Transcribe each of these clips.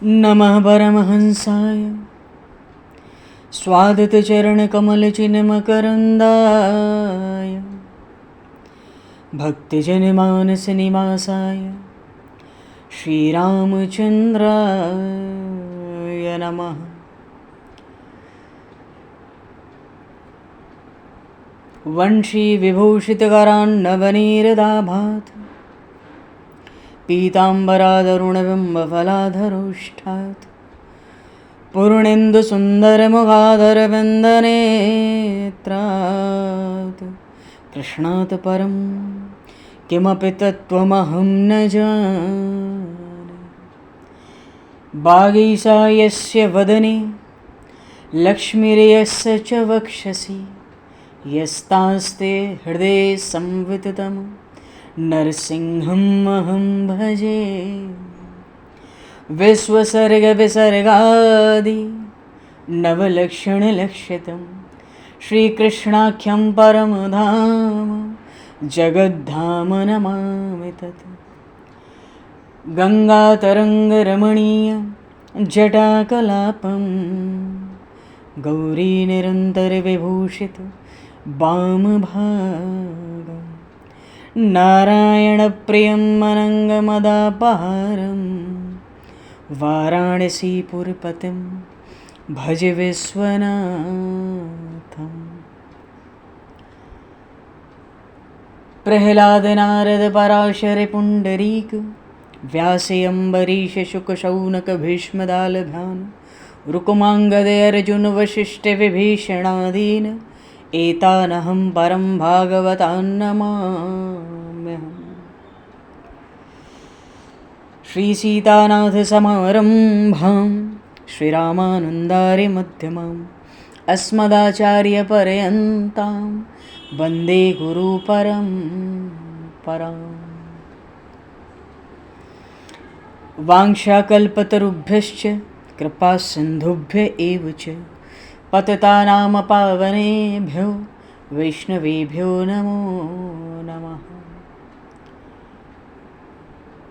नमः परमहंसाय स्वादतचरणकमलचिन्मकरन्दाय भक्तिजनमानसनिवासाय श्रीरामचन्द्राय नमः। वंशीविभूषितकरान्नवनीरदाभात् पीताम्बरादरुणबिम्बफलाधरोष्ठात् पूर्णेन्दुसुन्दरमुखादरविन्दनेत्रात् कृष्णात् परं किमपि तत्त्वमहं न जाने। वागीशा यस्य वदने लक्ष्मीर्यस्य च वक्षसि यस्तास्ते हृदये संविततं नरसिंहम् अहं भजे। विश्वसर्गविसर्गादि नवलक्षणलक्षितं श्रीकृष्णाख्यं परमधाम जगद्धाम नमामि तत्। गङ्गातरङ्गरमणीयं जटाकलापं गौरीनिरन्तरविभूषितं वामभागं नारायणप्रियं अनङ्गमदापहारं वाराणसीपुरपतिं भज विश्वनाथम्। प्रह्लादनारदपराशरपुण्डरीक व्यासेऽम्बरीशशुकशौनकभीष्मदालभान् रुक्माङ्गदेऽर्जुनवसिष्ठविभीषणादीन् एतानहं परं भागवतान् नमाम्यहम्। श्रीसीतानाथसमारम्भां श्रीरामानन्दार्यमध्यमाम् अस्मदाचार्यपर्यन्तां वन्दे गुरुपरम्पराम्। वाञ्छाकल्पतरुभ्यश्च कृपासिन्धुभ्य एव च पतितानां पावनेभ्यो वैष्णवेभ्यो नमो नमः।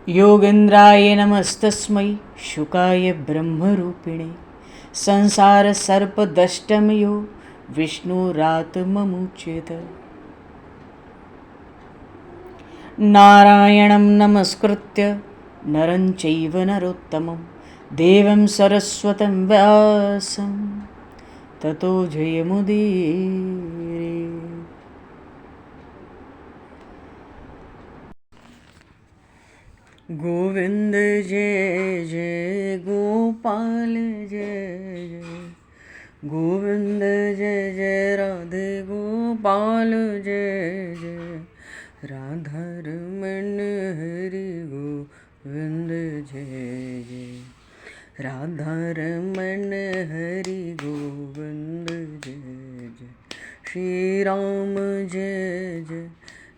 योगेन्द्राय नमस्तस्मै शुकाय ब्रह्मरूपिणे संसारसर्पदष्टमयो विष्णुरात्ममुच्यते। नारायणं नमस्कृत्य नरं चैव नरोत्तमं देवं सरस्वतं व्यासं ततो जयमुदीरये। गोविंद जय जय गोपाल जय जय गोविंद जय जय राधे गोपाल जय जय राधा रमण हरि गोविंद जय जय राधा रमण हरि गोविंद जय जय श्री राम जय जय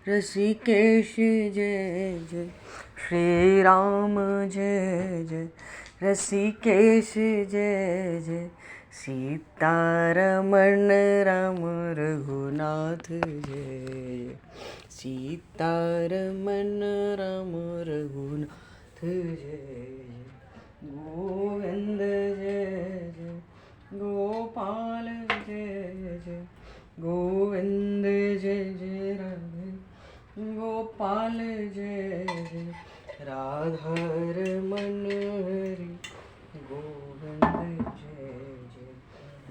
ऋषिकेश जय जय श्री राम जय जय ऋषिकेश जय जय सीतारमण राम रघुनाथ जय सीतारमण राम रघुनाथ जय गोविंद जय जय गोपाल जय जय गोविंद जय जय राधे गोपाल जय जय राधा रमण हरि गोविंद जय जय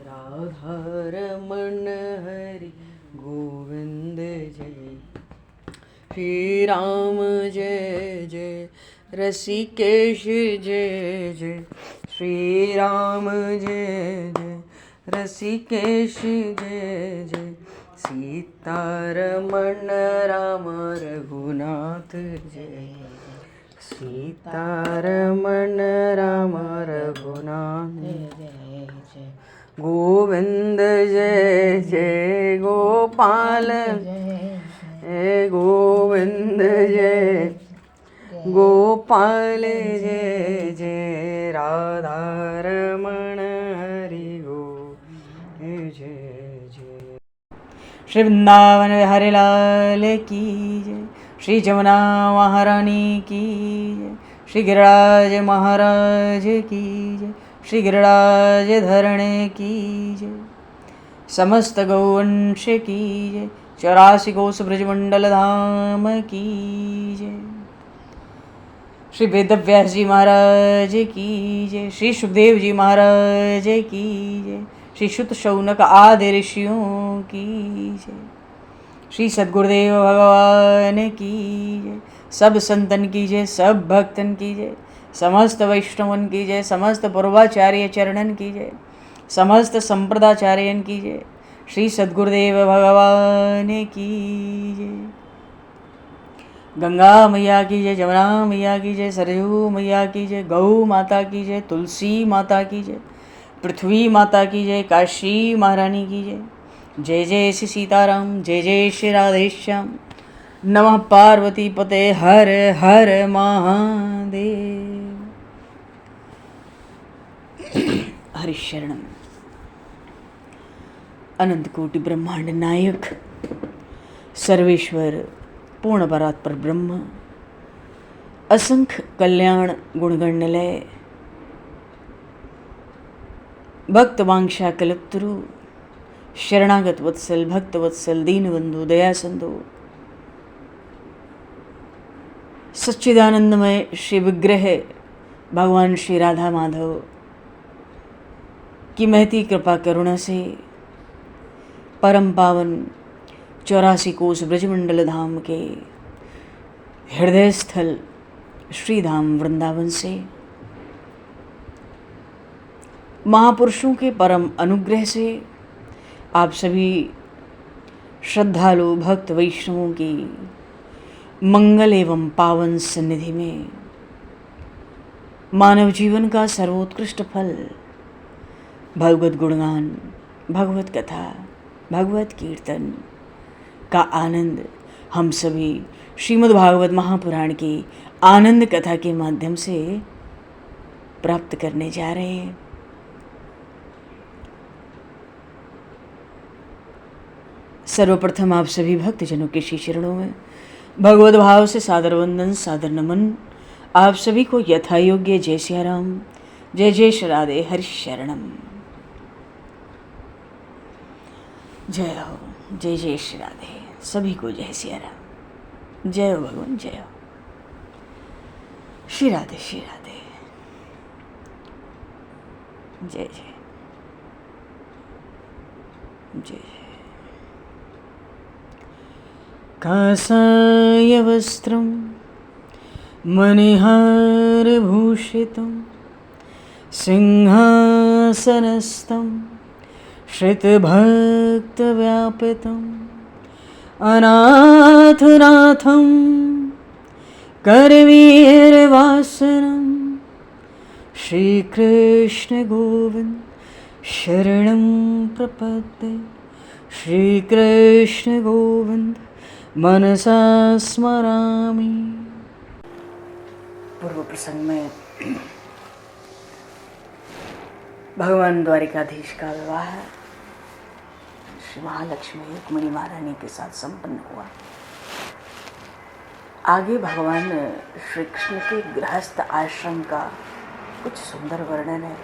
राधा रमण हरि गोविंद जय श्री राम जय जय ऋषिकेश जय जय श्री राम जय जय ऋषिकेश जय जय सीतारमण राम रघुनाथ जय सीतारमण राम रघुनाथ जय जय गोविंद जय जय गोपाल जय गोविंद जय गोपाल जय जय राधा रमण हरि गोविंद जय जय श्री वृंदावन बिहारी लाल की जय श्री जमुना महारानी की जय श्री गिरिराज महाराज की जय, श्री गिरिराज धरणे की जय, समस्त गौवंश की जय, 84 कोस ब्रजमंडल धाम की जय, श्री वेदव्यास जी महाराज की जय, श्री सुखदेव जी महाराज की जय, श्री शुत शौनक आदि ऋषियों की जय, श्री सद्गुरुदेव भगवान की जय, सब संतन की जय, सब भक्तन की जय, समस्त वैष्णवन की जय, समस्त पूर्वाचार्य चरणन की जय, समस्त संप्रदाचार्यन की जय, श्री सद्गुरुदेव भगवान की जय। गंगा मैया की जय, जमुना मैया की जय, सरयू मैया की जय, गौ माता की जय, तुलसी माता की जय, पृथ्वी माता की जय, काशी महारानी की जय। जय जय श्री सीताराम, जय जय श्री राधेश्याम। नमः पार्वती पते हर हर महादेव। हरिशरणम। अनंत कोटि ब्रह्मांड नायक सर्वेश्वर पूर्ण परात्पर ब्रह्म, असंख्य कल्याण गुणगण निलय, भक्त वांछा कल्पतरु, शरणागत वत्सल, भक्त वत्सल, दीनबंधु, दया सिंधु, सच्चिदानंदमय श्री विग्रह भगवान श्री राधा माधव की महती कृपा करुणा से परम पावन 84 कोस ब्रजमंडल धाम के हृदय स्थल श्री धाम वृंदावन से महापुरुषों के परम अनुग्रह से आप सभी श्रद्धालु भक्त वैष्णवों की मंगल एवं पावन सन्निधि में मानव जीवन का सर्वोत्कृष्ट फल भगवत गुणगान, भगवत कथा, भगवत कीर्तन का आनंद हम सभी श्रीमद् भागवत महापुराण की आनंद कथा के माध्यम से प्राप्त करने जा रहे हैं। सर्वप्रथम आप सभी भक्तजनों के श्री चरणों में भगवत भाव से सादर वंदन, सादर नमन। आप सभी को यथा योग्य जय सिया राम, जय जय श्री राधे, हरि शरणम। जय हो, जय जय श्री राधे, सभी को जय सिया राम, जय हो भगवान, जय हो श्री राधे, श्री राधे, जय जय जय जय। कासाय वस्त्रं मणिहारभूषितं सिंहासनस्थं श्रितभक्तव्यापितम् अनाथनाथं करवीरवासनं श्रीकृष्ण गोविंद शरणं प्रपद्ये। श्रीकृष्ण गोविंद मनसा स्मरामि। पूर्व प्रसंग में भगवान द्वारिकाधीश का विवाह श्री महालक्ष्मी रुक्मिणी महारानी के साथ संपन्न हुआ। आगे भगवान श्री कृष्ण के गृहस्थ आश्रम का कुछ सुंदर वर्णन है,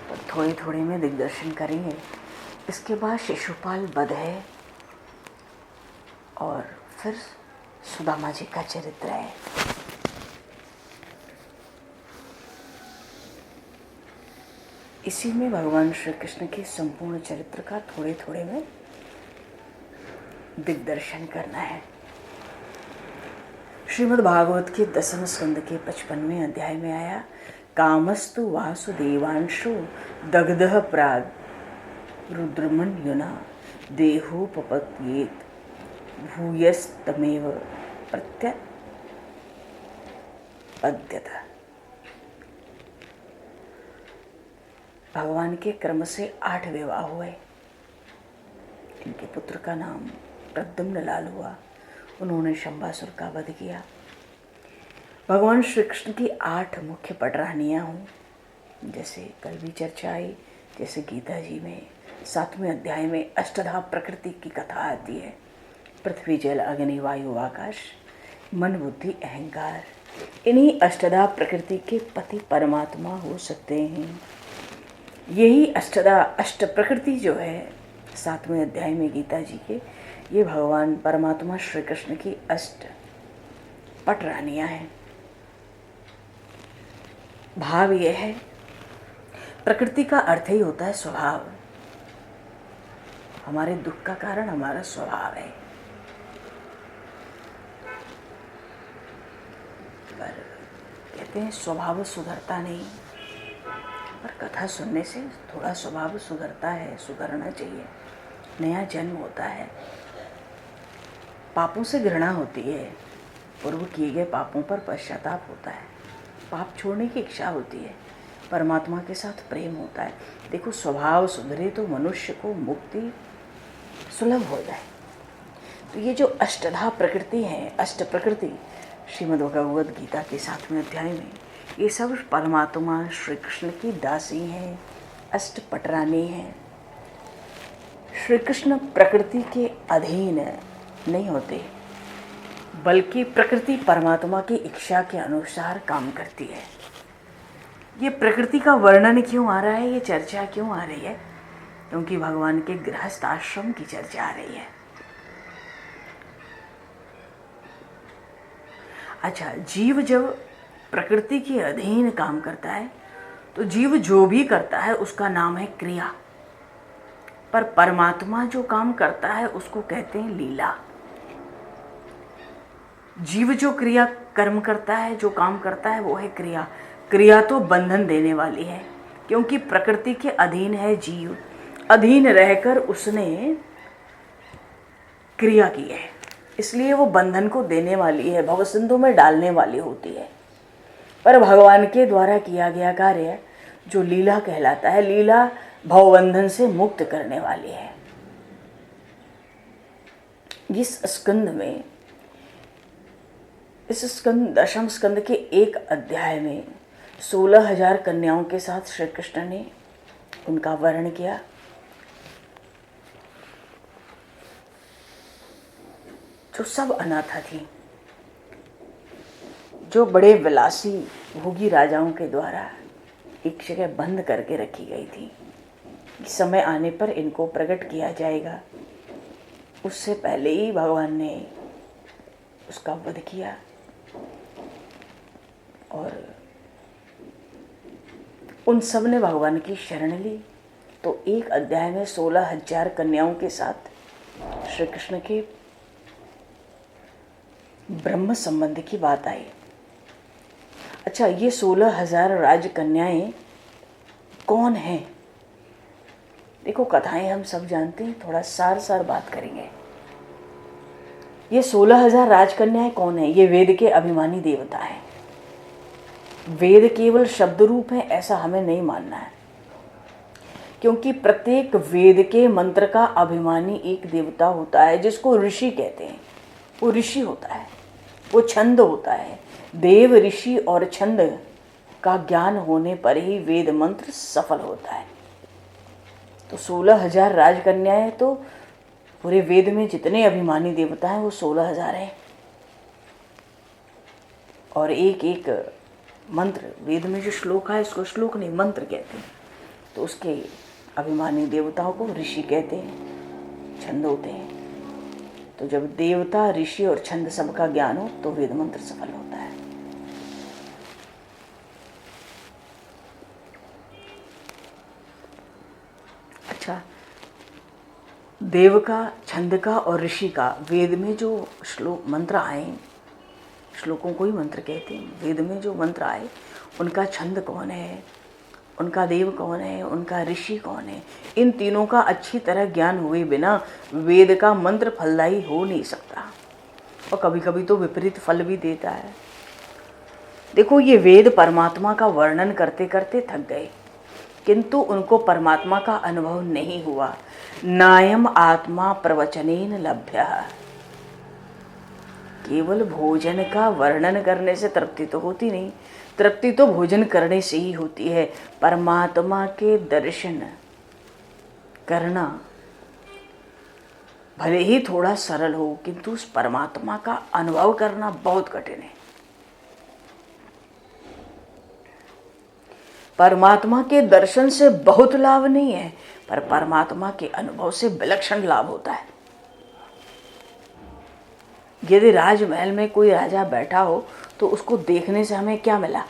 पर थोड़े थोड़े में दिग्दर्शन करेंगे। इसके बाद शिशुपाल वध है और फिर सुदामा जी का चरित्र है। इसी में भगवान श्री कृष्ण के संपूर्ण चरित्र का थोड़े थोड़े में दिग्दर्शन करना है। श्रीमद् भागवत के 10वें स्कंद के 55वें अध्याय में आया, कामस्तु वासुदेवांशो दग्धः प्राग रुद्रमन्युना देहोपपद्येत भूयस्तमेव प्रत्यपद्यत। भगवान के क्रम से 8 विवाह हुए। इनके पुत्र का नाम प्रद्युम्न लाल हुआ। उन्होंने शंबासुर का वध किया। भगवान श्री कृष्ण की 8 मुख्य पटरानियाँ हों, जैसे कल भी चर्चा आई, जैसे गीता जी में 7वें अध्याय में अष्टधा प्रकृति की कथा आती है। पृथ्वी, जल, अग्नि, वायु, आकाश, मन, बुद्धि, अहंकार, इन्हीं अष्टधा प्रकृति के पति परमात्मा हो सकते हैं। यही अष्टधा अष्ट प्रकृति जो है 7वें अध्याय में गीता जी के, ये भगवान परमात्मा श्री कृष्ण की अष्ट पटरानियां हैं। भाव यह है, प्रकृति का अर्थ ही होता है स्वभाव। हमारे दुख का कारण हमारा स्वभाव है। पर कहते हैं स्वभाव सुधरता नहीं, पर कथा सुनने से थोड़ा स्वभाव सुधरता है, सुधरना चाहिए। नया जन्म होता है, पापों से घृणा होती है, पूर्व किए गए पापों पर पश्चाताप होता है, पाप छोड़ने की इच्छा होती है, परमात्मा के साथ प्रेम होता है। देखो, स्वभाव सुधरे तो मनुष्य को मुक्ति सुलभ हो जाए। तो ये जो अष्टधा प्रकृति है, अष्ट प्रकृति श्रीमद् भगवद गीता के 7वें अध्याय में, ये सब परमात्मा श्री कृष्ण की दासी हैं, अष्ट पटरानी हैं। श्री कृष्ण प्रकृति के अधीन नहीं होते, बल्कि प्रकृति परमात्मा की इच्छा के अनुसार काम करती है। ये प्रकृति का वर्णन क्यों आ रहा है, ये चर्चा क्यों आ रही है? क्योंकि भगवान के गृहस्थ आश्रम की चर्चा आ रही है। अच्छा, जीव जब प्रकृति के अधीन काम करता है तो जीव जो भी करता है उसका नाम है क्रिया, पर परमात्मा जो काम करता है उसको कहते हैं लीला। जीव जो क्रिया कर्म करता है, जो काम करता है, वो है क्रिया। क्रिया तो बंधन देने वाली है, क्योंकि प्रकृति के अधीन है जीव, अधीन रहकर उसने क्रिया की है, इसलिए वो बंधन को देने वाली है, भवसिंधु में डालने वाली होती है। पर भगवान के द्वारा किया गया कार्य जो लीला कहलाता है, लीला भवबंधन से मुक्त करने वाली है। इस स्कंद में, इस स्कंद, दशम स्कंद के एक अध्याय में 16,000 कन्याओं के साथ श्री कृष्ण ने उनका वर्णन किया। जो सब अनाथा थी, जो बड़े विलासी भोगी राजाओं के द्वारा एक जगह बंद करके रखी गई थी। समय आने पर इनको प्रकट किया जाएगा, उससे पहले ही भगवान ने उसका वध किया। और उन सब ने भगवान की शरण ली। तो एक अध्याय में 16,000 कन्याओं के साथ श्री कृष्ण के ब्रह्म संबंध की बात आई। अच्छा, ये 16,000 राजकन्याएं कौन हैं? देखो, कथाएं हम सब जानते हैं, थोड़ा सार बात करेंगे। ये 16,000 राजकन्याएं कौन है? ये वेद के अभिमानी देवता हैं। वेद केवल शब्द रूप है ऐसा हमें नहीं मानना है, क्योंकि प्रत्येक वेद के मंत्र का अभिमानी एक देवता होता है, जिसको ऋषि कहते हैं। वो ऋषि होता है, वो छंद होता है। देव, ऋषि और छंद का ज्ञान होने पर ही वेद मंत्र सफल होता है। तो 16,000 राजकन्याएं, तो पूरे वेद में जितने अभिमानी देवता हैं वो 16,000 हैं। और एक एक मंत्र, वेद में जो श्लोक है इसको श्लोक नहीं मंत्र कहते हैं। तो उसके अभिमानी देवताओं को ऋषि कहते हैं, छंद होते हैं। तो जब देवता, ऋषि और छंद सबका ज्ञान हो तो वेद मंत्र सफल होता है। अच्छा, देव का, छंद का और ऋषि का वेद में जो श्लोक मंत्र आए, श्लोकों को ही मंत्र कहते हैं। वेद में जो मंत्र आए उनका छंद कौन है, उनका देव कौन है, उनका ऋषि कौन है, इन तीनों का अच्छी तरह ज्ञान हुए बिना वेद का मंत्र फलदायी हो नहीं सकता, और कभी कभी तो विपरीत फल भी देता है। देखो, ये वेद परमात्मा का वर्णन करते करते थक गए, किंतु उनको परमात्मा का अनुभव नहीं हुआ। नायम आत्मा प्रवचनेन लभ्यः। केवल भोजन का वर्णन करने से तृप्ति तो होती नहीं, तृप्ति तो भोजन करने से ही होती है। परमात्मा के दर्शन करना भले ही थोड़ा सरल हो, किंतु उस परमात्मा का अनुभव करना बहुत कठिन है। परमात्मा के दर्शन से बहुत लाभ नहीं है, पर परमात्मा के अनुभव से विलक्षण लाभ होता है। यदि राजमहल में कोई राजा बैठा हो तो उसको देखने से हमें क्या मिला?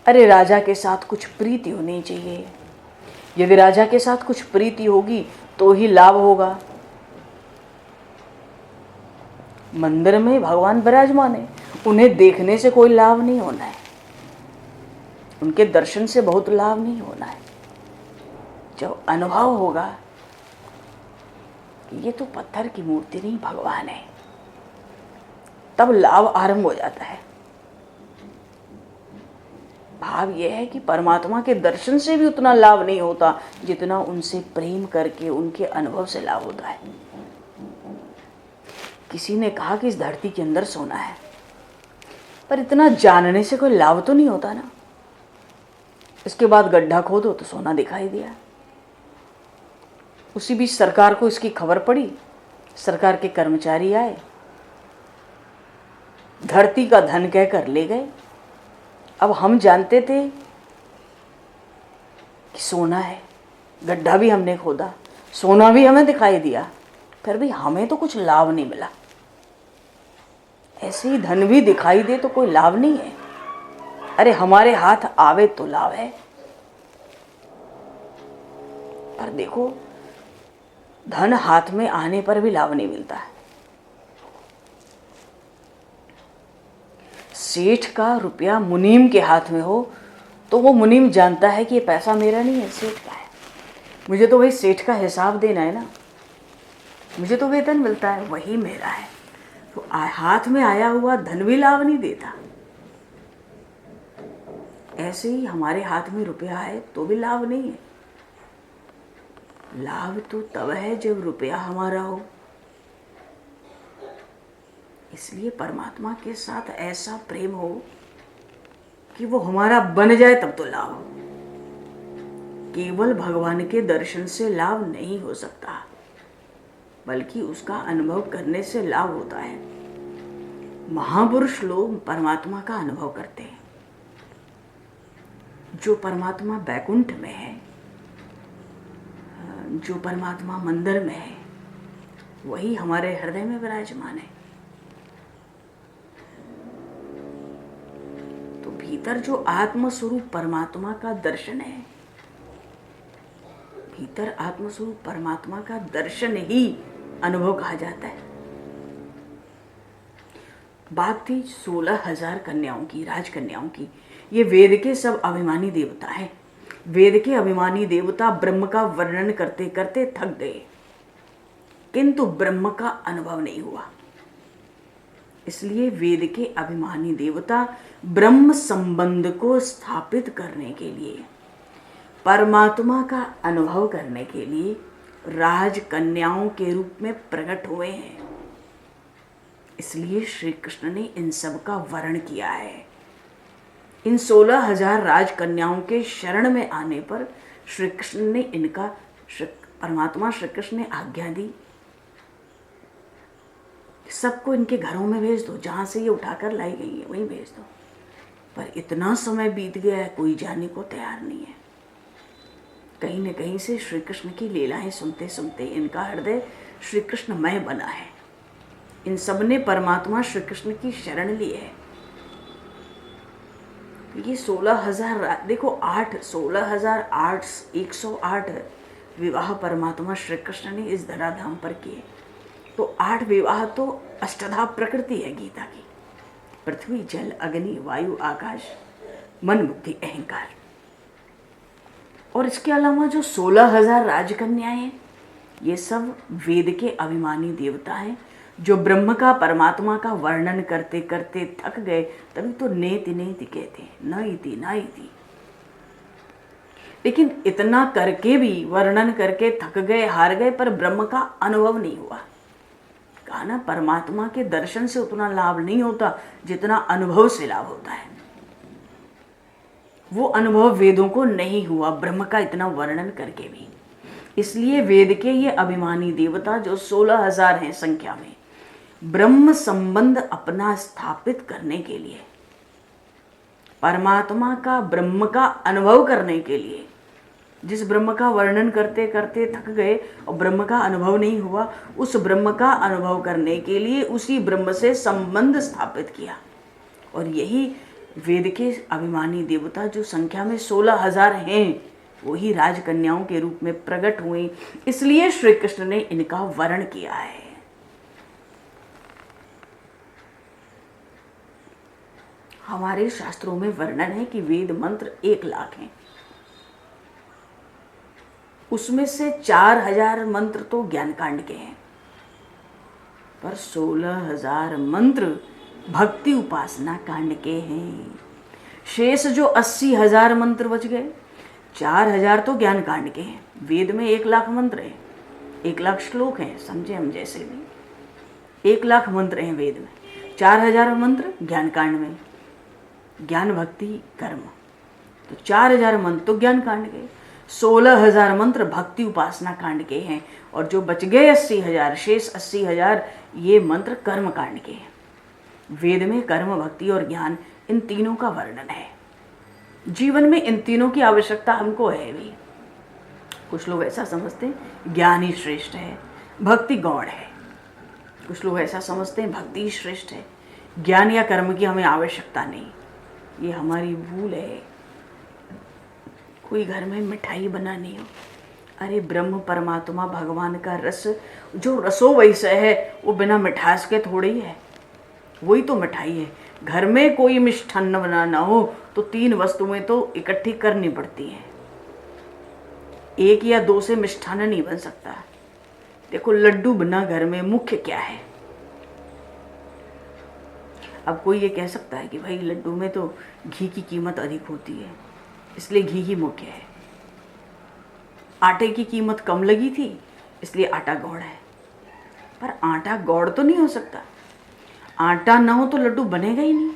अरे राजा के साथ कुछ प्रीति होनी चाहिए। यदि राजा के साथ कुछ प्रीति होगी तो ही लाभ होगा। मंदिर में भगवान विराजमान है, उन्हें देखने से कोई लाभ नहीं होना है, उनके दर्शन से बहुत लाभ नहीं होना है। जब अनुभव होगा कि ये तो पत्थर की मूर्ति नहीं भगवान है, तब लाभ आरंभ हो जाता है। भाव यह है कि परमात्मा के दर्शन से भी उतना लाभ नहीं होता जितना उनसे प्रेम करके उनके अनुभव से लाभ होता है। किसी ने कहा कि इस धरती के अंदर सोना है, पर इतना जानने से कोई लाभ तो नहीं होता ना। इसके बाद गड्ढा खोदो तो सोना दिखाई दिया। उसी बीच सरकार को इसकी खबर पड़ी, सरकार के कर्मचारी आए, धरती का धन कहकर ले गए। अब हम जानते थे कि सोना है, गड्ढा भी हमने खोदा, सोना भी हमें दिखाई दिया, फिर भी हमें तो कुछ लाभ नहीं मिला। ऐसे ही धन भी दिखाई दे तो कोई लाभ नहीं है। अरे हमारे हाथ आवे तो लाभ है, पर देखो धन हाथ में आने पर भी लाभ नहीं मिलता है। सेठ का रुपया मुनीम के हाथ में हो तो वो मुनीम जानता है कि ये पैसा मेरा नहीं है, सेठ का है। मुझे तो वही सेठ का हिसाब देना है ना, मुझे तो वेतन मिलता है, वही मेरा है। तो हाथ में आया हुआ धन भी लाभ नहीं देता। ऐसे ही हमारे हाथ में रुपया है तो भी लाभ नहीं है। लाभ तो तब है जब रुपया हमारा हो। इसलिए परमात्मा के साथ ऐसा प्रेम हो कि वो हमारा बन जाए तब तो लाभ हो। केवल भगवान के दर्शन से लाभ नहीं हो सकता, बल्कि उसका अनुभव करने से लाभ होता है। महापुरुष लोग परमात्मा का अनुभव करते हैं। जो परमात्मा बैकुंठ में है, जो परमात्मा मंदिर में है, वही हमारे हृदय में विराजमान है। तो भीतर जो आत्मस्वरूप परमात्मा का दर्शन है, भीतर आत्मस्वरूप परमात्मा का दर्शन ही अनुभव कहा जाता है। बात थी 16,000 कन्याओं की, राजकन्याओं की। ये वेद के सब अभिमानी देवता हैं। वेद के अभिमानी देवता ब्रह्म का वर्णन करते करते थक गए, किंतु ब्रह्म का अनुभव नहीं हुआ। इसलिए वेद के अभिमानी देवता ब्रह्म संबंध को स्थापित करने के लिए, परमात्मा का अनुभव करने के लिए राजकन्याओं के रूप में प्रकट हुए हैं। इसलिए श्री कृष्ण ने इन सब का वर्ण किया है। इन 16,000 राजकन्याओं के शरण में आने पर श्री कृष्ण ने इनका, परमात्मा श्री कृष्ण ने आज्ञा दी, सबको इनके घरों में भेज दो, जहां से ये उठाकर लाई गई है वहीं भेज दो। पर इतना समय बीत गया है, कोई जाने को तैयार नहीं है। कहीं न कहीं से श्री कृष्ण की लीलाएं सुनते सुनते इनका हृदय श्री कृष्णमय बना है। इन सब ने परमात्मा श्री कृष्ण की शरण ली है। ये 16,000, देखो 16,008 108 विवाह परमात्मा श्री कृष्ण ने इस धराधाम पर किए। तो 8 विवाह तो अष्टधा प्रकृति है गीता की, पृथ्वी जल अग्नि वायु आकाश मन बुद्धि अहंकार। और इसके अलावा जो 16,000 राजकन्याएं हैं, ये सब वेद के अभिमानी देवता हैं, जो ब्रह्म का, परमात्मा का वर्णन करते करते थक गए। तभी तो नेति नेति कहते हैं, न इति न इति। लेकिन इतना करके भी, वर्णन करके थक गए, हार गए, पर ब्रह्म का अनुभव नहीं हुआ। कहा ना, परमात्मा के दर्शन से उतना लाभ नहीं होता जितना अनुभव से लाभ होता है। वो अनुभव वेदों को नहीं हुआ, ब्रह्म का इतना वर्णन करके भी। इसलिए वेद के ये अभिमानी देवता जो 16,000 हैं संख्या में, ब्रह्म संबंध अपना स्थापित करने के लिए परमात्मा का, ब्रह्म का अनुभव करने के लिए, जिस ब्रह्म का वर्णन करते करते थक गए और ब्रह्म का अनुभव नहीं हुआ, उस ब्रह्म का अनुभव करने के लिए उसी ब्रह्म से संबंध स्थापित किया। और यही वेद के अभिमानी देवता जो संख्या में 16,000 हैं, वही राजकन्याओं के रूप में प्रकट हुए। इसलिए श्री कृष्ण ने इनका वर्ण किया है। हमारे शास्त्रों में वर्णन है कि वेद मंत्र 1,00,000 हैं। उसमें से 4,000 मंत्र तो ज्ञान कांड के हैं, पर 16,000 मंत्र भक्ति उपासना कांड के हैं। शेष जो 80,000 मंत्र बच गए, 4,000 तो ज्ञान कांड के हैं। वेद में 1,00,000 मंत्र हैं, 1,00,000 श्लोक हैं, समझे हम जैसे भी। 1,00,000 मंत्र हैं वेद में, 4,000 मंत्र ज्ञान कांड में, ज्ञान भक्ति कर्म। तो 4,000 मंत्र तो ज्ञान कांड के, 16,000 मंत्र भक्ति उपासना कांड के हैं, और जो बच गए 80,000, शेष 80,000 ये मंत्र कर्म कांड के हैं। वेद में कर्म, भक्ति और ज्ञान, इन तीनों का वर्णन है। जीवन में इन तीनों की आवश्यकता हमको है भी। कुछ लोग ऐसा समझते हैं ज्ञान ही श्रेष्ठ है, भक्ति गौण है। कुछ लोग ऐसा समझते हैं भक्ति ही श्रेष्ठ है, ज्ञान या कर्म की हमें आवश्यकता नहीं। ये हमारी भूल है। कोई घर में मिठाई बनानी हो, अरे ब्रह्म परमात्मा भगवान का रस जो रसो वैसे है, वो बिना मिठास के थोड़ी है, वही तो मिठाई है। घर में कोई मिष्ठान्न बनाना हो तो 3 वस्तुएं तो इकट्ठी करनी पड़ती हैं, 1 या 2 से मिष्ठान्न नहीं बन सकता। देखो लड्डू बना घर में, मुख्य क्या है? अब कोई ये कह सकता है कि भाई लड्डू में तो घी की कीमत अधिक होती है, इसलिए घी ही मुख्य है। आटे की कीमत कम लगी थी, इसलिए आटा गौड़ है। पर आटा गौड़ तो नहीं हो सकता, आटा ना हो तो लड्डू बनेगा ही नहीं।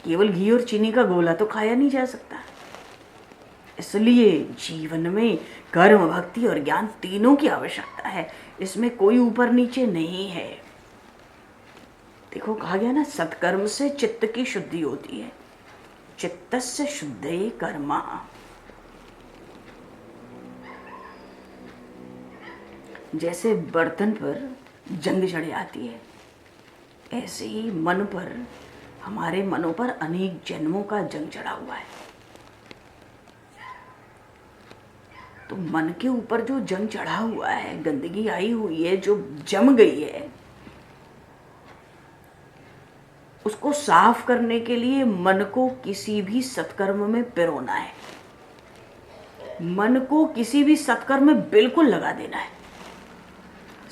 केवल घी और चीनी का गोला तो खाया नहीं जा सकता। इसलिए जीवन में कर्म, भक्ति और ज्ञान तीनों की आवश्यकता है, इसमें कोई ऊपर नीचे नहीं है। देखो कहा गया ना, सत्कर्म से चित्त की शुद्धि होती है, चित्तस्य शुद्धये कर्मा। जैसे बर्तन पर जंग चढ़ जाती है, ऐसे ही मन पर, हमारे मनों पर अनेक जन्मों का जंग चढ़ा हुआ है। तो मन के ऊपर जो जंग चढ़ा हुआ है, गंदगी आई हुई है, जो जम गई है, उसको साफ करने के लिए मन को किसी भी सत्कर्म में पिरोना है। मन को किसी भी सत्कर्म में बिल्कुल लगा देना है।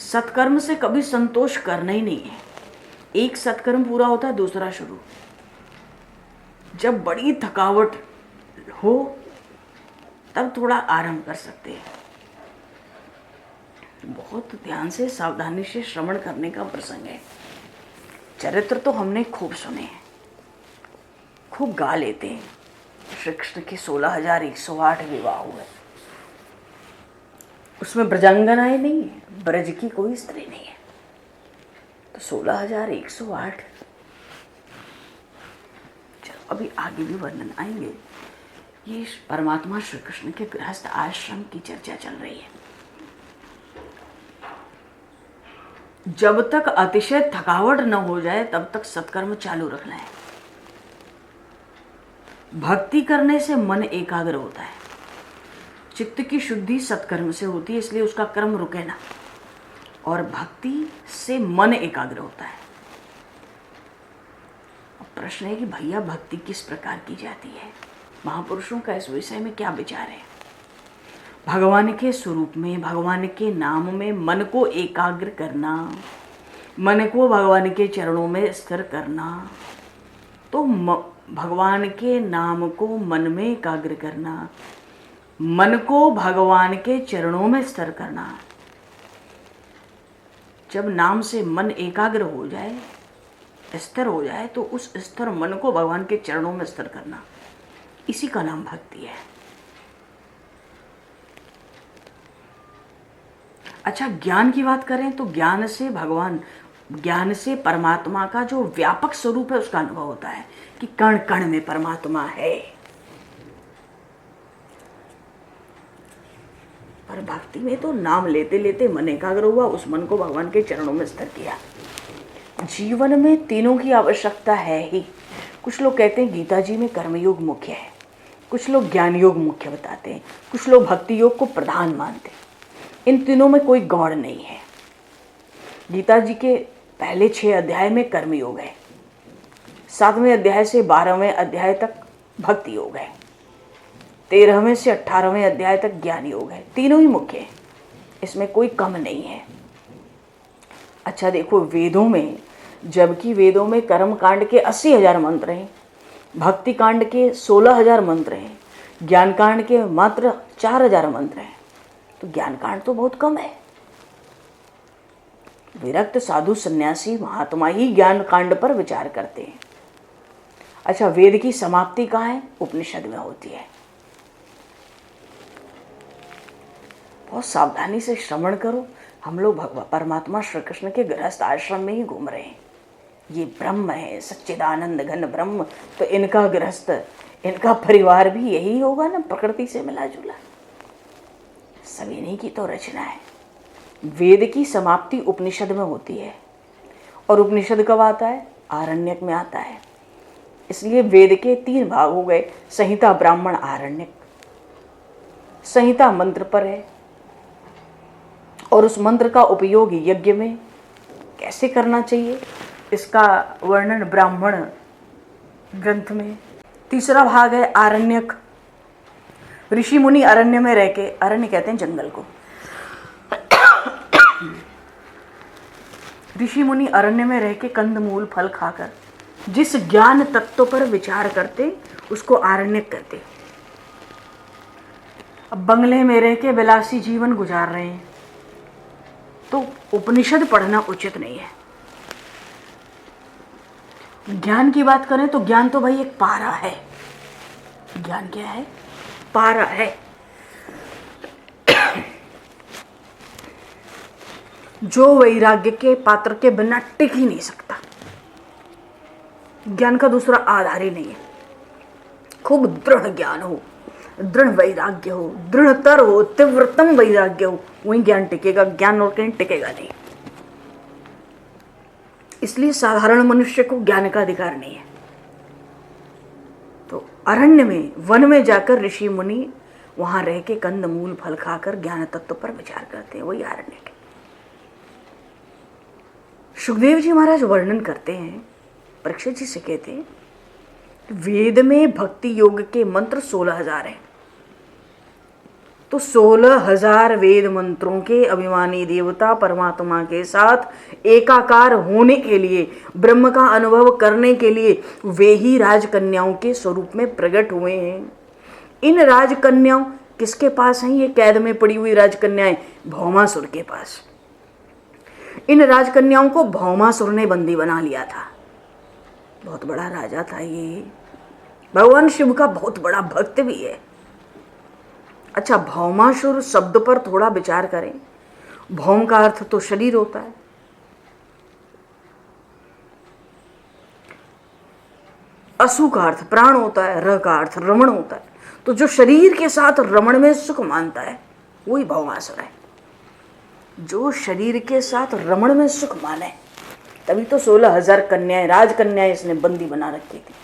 सत्कर्म से कभी संतोष करना ही नहीं है। एक सत्कर्म पूरा होता है, दूसरा शुरू। जब बड़ी थकावट हो तब थोड़ा आराम कर सकते हैं। बहुत ध्यान से, सावधानी से श्रवण करने का प्रसंग है। चरित्र तो हमने खूब सुने हैं, खूब गा लेते हैं। श्री कृष्ण के 16,108 विवाह हुए, उसमें ब्रजांगनाएं नहीं है, ब्रज की कोई स्त्री नहीं है, तो 16,108। चलो अभी आगे भी वर्णन आएंगे। ये परमात्मा श्री कृष्ण के गृहस्थ आश्रम की चर्चा चल रही है। जब तक अतिशय थकावट न हो जाए तब तक सत्कर्म चालू रखना है। भक्ति करने से मन एकाग्र होता है, चित्त की शुद्धि सत्कर्म से होती है, इसलिए उसका कर्म रुके ना, और भक्ति से मन एकाग्र होता है। अब प्रश्न है कि भैया भक्ति किस प्रकार की जाती है? महापुरुषों का इस विषय में क्या विचार है? भगवान के स्वरूप में, भगवान के नाम में मन को एकाग्र करना, मन को भगवान के चरणों में स्थिर करना। तो भगवान के नाम को मन में एकाग्र करना, मन को भगवान के चरणों में स्थिर करना। जब नाम से मन एकाग्र हो जाए, स्थिर हो जाए, तो उस स्थिर मन को भगवान के चरणों में स्थिर करना, इसी का नाम भक्ति है। अच्छा, ज्ञान की बात करें तो ज्ञान से भगवान ज्ञान से परमात्मा का जो व्यापक स्वरूप है उसका अनुभव होता है कि कण कण में परमात्मा है। पर भक्ति में तो नाम लेते लेते मन एकाग्र हुआ, उस मन को भगवान के चरणों में स्थिर किया। जीवन में तीनों की आवश्यकता है ही। कुछ लोग कहते हैं गीता जी में कर्मयोग मुख्य है, कुछ लोग ज्ञान योग मुख्य बताते हैं, कुछ लोग भक्ति योग को प्रधान मानते हैं। इन तीनों में कोई गौड़ नहीं है। गीता जी के पहले 6 अध्याय में कर्मयोग है, 7वें अध्याय से 12वें अध्याय तक भक्ति योग है, 13वें से 18वें अध्याय तक ज्ञान योग है। तीनों ही मुख्य है, इसमें कोई कम नहीं है। अच्छा देखो, वेदों में, जबकि वेदों में कर्म कांड के 80,000 मंत्र हैं, भक्ति कांड के 16,000 मंत्र हैं, ज्ञान कांड के मात्र 4,000 मंत्र हैं, तो ज्ञान कांड तो बहुत कम है। विरक्त साधु सन्यासी महात्मा ही ज्ञान कांड पर विचार करते हैं। अच्छा, वेद की समाप्ति कहाँ है? उपनिषद में होती है। बहुत सावधानी से श्रवण करो। हम लोग परमात्मा श्री कृष्ण के गृहस्थ आश्रम में ही घूम रहे हैं। ये ब्रह्म है, सच्चिदानंद घन ब्रह्म, तो इनका गृहस्थ, इनका परिवार भी यही होगा ना, प्रकृति से मिला जुला। सब इन्हीं की तो रचना है। वेद की समाप्ति उपनिषद में होती है, और उपनिषद कब आता है? आरण्यक में आता है। इसलिए वेद के 3 भाग हो गए, संहिता, ब्राह्मण, आरण्यक। संहिता मंत्र पर है, और उस मंत्र का उपयोग यज्ञ में कैसे करना चाहिए इसका वर्णन ब्राह्मण ग्रंथ में। तीसरा भाग है आरण्यक। ऋषि मुनि अरण्य में रह के, अरण्य कहते हैं जंगल को, ऋषि मुनि अरण्य में रह के कंदमूल फल खाकर जिस ज्ञान तत्व पर विचार करते उसको आरण्यक कहते। अब बंगले में रह के विलासी जीवन गुजार रहे हैं तो उपनिषद पढ़ना उचित नहीं है। ज्ञान की बात करें तो ज्ञान तो भाई एक पारा है। ज्ञान क्या है? पारा है। जो वैराग्य के पात्र के बिना टिक ही नहीं सकता। ज्ञान का दूसरा आधार ही नहीं है। खूब दृढ़ ज्ञान हो, दृढ़ वैराग्य हो, दृढ़तर हो, तीव्रतम वैराग्य हो, वही ज्ञान टिकेगा। ज्ञान और कहीं टिकेगा नहीं। इसलिए साधारण मनुष्य को ज्ञान का अधिकार नहीं है। तो अरण्य में, वन में जाकर ऋषि मुनि वहां रह के कंदमूल फल खाकर ज्ञान तत्व पर विचार करते हैं, वही आरण्य है। सुखदेव जी महाराज वर्णन करते हैं, परीक्षित जी से कहते हैं, वेद में भक्ति योग के मंत्र 16,000 हैं। तो 16,000 वेद मंत्रों के अभिमानी देवता परमात्मा के साथ एकाकार होने के लिए, ब्रह्म का अनुभव करने के लिए वे ही राजकन्याओं के स्वरूप में प्रकट हुए हैं। इन राजकन्याओं किसके पास हैं? ये कैद में पड़ी हुई राजकन्याएं भौमासुर के पास। इन राजकन्याओं को भौमासुर ने बंदी बना लिया था। बहुत बड़ा राजा था ये, भगवान शिव का बहुत बड़ा भक्त भी है। अच्छा, भौमासुर शब्द पर थोड़ा विचार करें। भौम का अर्थ तो शरीर होता है, असु का अर्थ प्राण होता है, र का अर्थ रमण होता है। तो जो शरीर के साथ रमण में सुख मानता है वही भौमासुर है। जो शरीर के साथ रमण में सुख माने, तभी तो 16,000 कन्याएं, राजकन्याएं इसने बंदी बना रखी थी।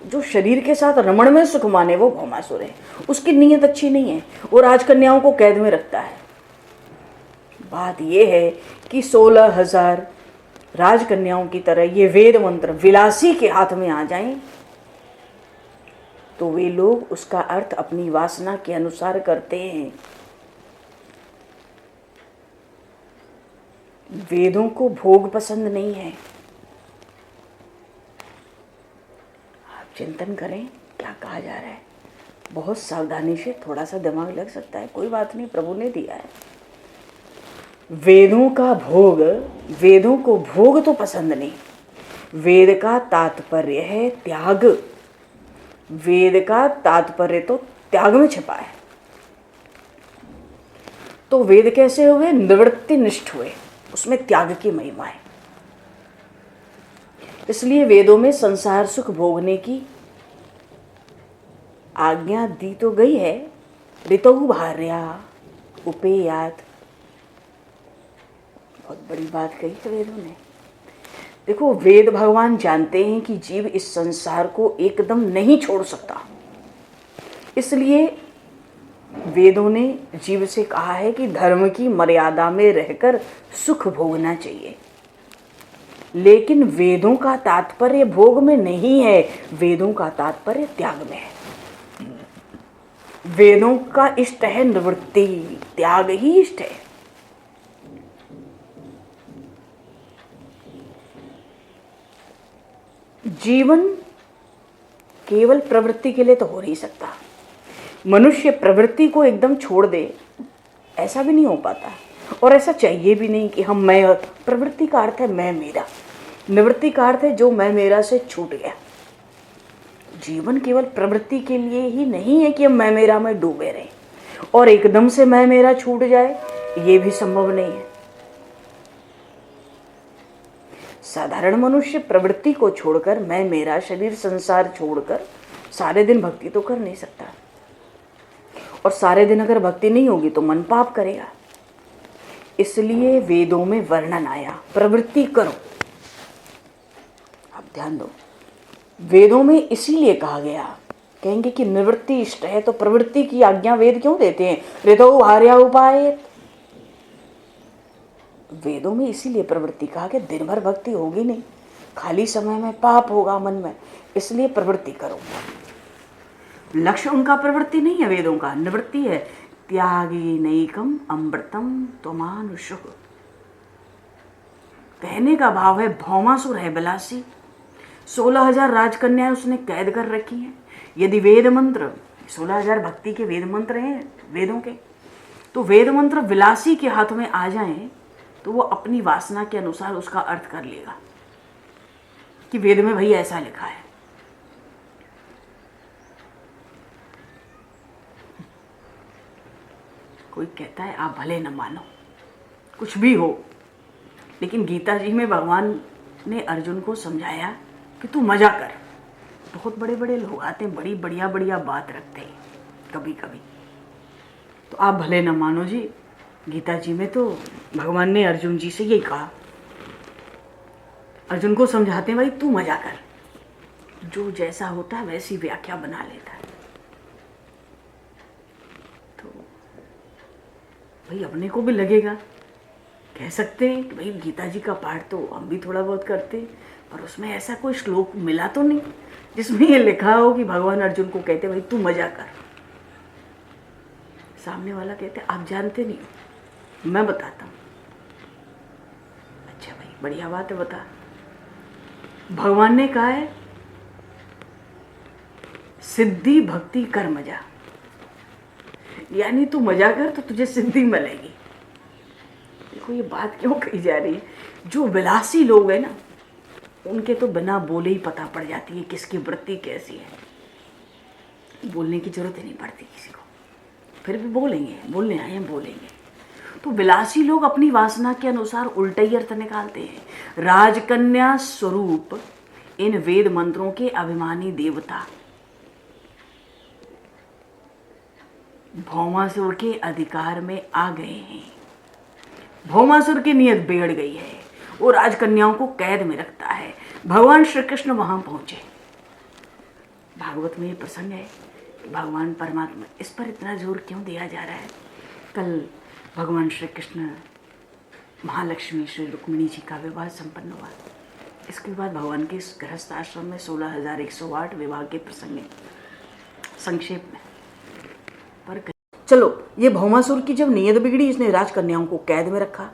जो शरीर के साथ रमण में सुख माने वो भौमासुर है। उसकी नीयत अच्छी नहीं है, वो राजकन्याओं को कैद में रखता है। बात यह है कि 16,000 राजकन्याओं की तरह ये वेद मंत्र विलासी के हाथ में आ जाएं तो वे लोग उसका अर्थ अपनी वासना के अनुसार करते हैं। वेदों को भोग पसंद नहीं है। आप चिंतन करें क्या कहा जा रहा है। बहुत सावधानी से, थोड़ा सा दिमाग लग सकता है, कोई बात नहीं, प्रभु ने दिया है। वेदों का भोग, वेदों को भोग तो पसंद नहीं। वेद का तात्पर्य है त्याग। वेद का तात्पर्य तो त्याग में छिपा है। तो वेद कैसे हुए? निवृत्ति निष्ठ हुए, उसमें त्याग की महिमा है। इसलिए वेदों में संसार सुख भोगने की आज्ञा दी तो गई है। ऋतौ भार्या उपेयात, बहुत बड़ी बात कही है वेदों ने। देखो, वेद भगवान जानते हैं कि जीव इस संसार को एकदम नहीं छोड़ सकता, इसलिए वेदों ने जीव से कहा है कि धर्म की मर्यादा में रहकर सुख भोगना चाहिए। लेकिन वेदों का तात्पर्य भोग में नहीं है, वेदों का तात्पर्य त्याग में है। वेदों का इष्ट है निवृत्ति, त्याग ही इष्ट है। जीवन केवल प्रवृत्ति के लिए तो हो नहीं सकता। मनुष्य प्रवृत्ति को एकदम छोड़ दे, ऐसा भी नहीं हो पाता, और ऐसा चाहिए भी नहीं कि हम मैं। प्रवृत्ति का अर्थ है मैं मेरा, निवृत्ति का अर्थ है जो मैं मेरा से छूट गया। जीवन केवल प्रवृत्ति के लिए ही नहीं है कि हम मैं मेरा में डूबे रहें, और एकदम से मैं मेरा छूट जाए ये भी संभव नहीं है। साधारण मनुष्य प्रवृत्ति को छोड़कर, मैं मेरा शरीर संसार छोड़कर सारे दिन भक्ति तो कर नहीं सकता, और सारे दिन अगर भक्ति नहीं होगी तो मन पाप करेगा। इसलिए वेदों में वर्णन आया प्रवृत्ति करो। अब ध्यान दो, वेदों में इसीलिए कहा गया, कहेंगे कि निवृत्ति इष्ट है तो प्रवृत्ति की आज्ञा वेद क्यों देते हैं? ऋतौ भार्या उपायेत, वेदों में इसीलिए प्रवृत्ति कहा कि दिन भर भक्ति होगी नहीं, खाली समय में पाप होगा मन में, इसलिए प्रवृत्ति करो। लक्ष्य उनका प्रवृत्ति नहीं है, वेदों का निवृत्ति है। त्यागी नैकम अमृतम त्वमानुषु, कहने का भाव है भौमासुर है बिलासी, 16,000 राजकन्याएं उसने कैद कर रखी हैं। यदि वेद मंत्र, 16,000 भक्ति के वेद मंत्र हैं वेदों के, तो वेद मंत्र विलासी के हाथ में आ जाएं तो वो अपनी वासना के अनुसार उसका अर्थ कर लेगा कि वेद में भाई ऐसा लिखा है। कोई कहता है आप भले न मानो, कुछ भी हो, लेकिन गीता जी में भगवान ने अर्जुन को समझाया कि तू मजा कर। बहुत बड़े बड़े लोग आते हैं, बड़ी बढ़िया बढ़िया बात रखते हैं कभी कभी, तो आप भले न मानो जी। गीता जी में तो भगवान ने अर्जुन जी से यही कहा, अर्जुन को समझाते हैं भाई तू मजा कर, जो जैसा होता है वैसी व्याख्या बना लेता है। तो भाई अपने को भी लगेगा, कह सकते हैं कि भाई गीता जी का पाठ तो हम भी थोड़ा बहुत करते हैं, पर उसमें ऐसा कोई श्लोक मिला तो नहीं जिसमें ये लिखा हो कि भगवान अर्जुन को कहते भाई तू मजा कर। सामने वाला कहते आप जानते नहीं, मैं बताता हूं। अच्छा भाई बढ़िया बात है, बता। भगवान ने कहा है सिद्धि भक्ति कर मजा, यानी तू मजा कर तो तुझे सिद्धि मिलेगी। देखो ये बात क्यों कही जा रही है, जो विलासी लोग हैं ना उनके तो बिना बोले ही पता पड़ जाती है किसकी वृत्ति कैसी है, बोलने की जरूरत ही नहीं पड़ती किसी को, फिर भी बोलेंगे, बोलने आए हैं बोलेंगे। तो विलासी लोग अपनी वासना के अनुसार उल्टा ही अर्थ निकालते हैं। राजकन्या स्वरूप इन वेद मंत्रों के अभिमानी देवता भौमासुर के अधिकार में आ गए हैं। भौमासुर की नियत बिगड़ गई है, वो राजकन्याओं को कैद में रखता है। भगवान श्री कृष्ण वहां पहुंचे। भागवत में ये प्रसंग है, भगवान परमात्मा, इस पर इतना जोर क्यों दिया जा रहा है? कल भगवान श्री कृष्ण महालक्ष्मी श्री रुक्मिणी जी का विवाह संपन्न हुआ। इसके बाद भगवान के इस गृहस्थ आश्रम में 16,108 विवाह के प्रसंग हैं संक्षेप में। पर चलो, ये भौमासुर की जब नीयत बिगड़ी, इसने राजकन्याओं को कैद में रखा।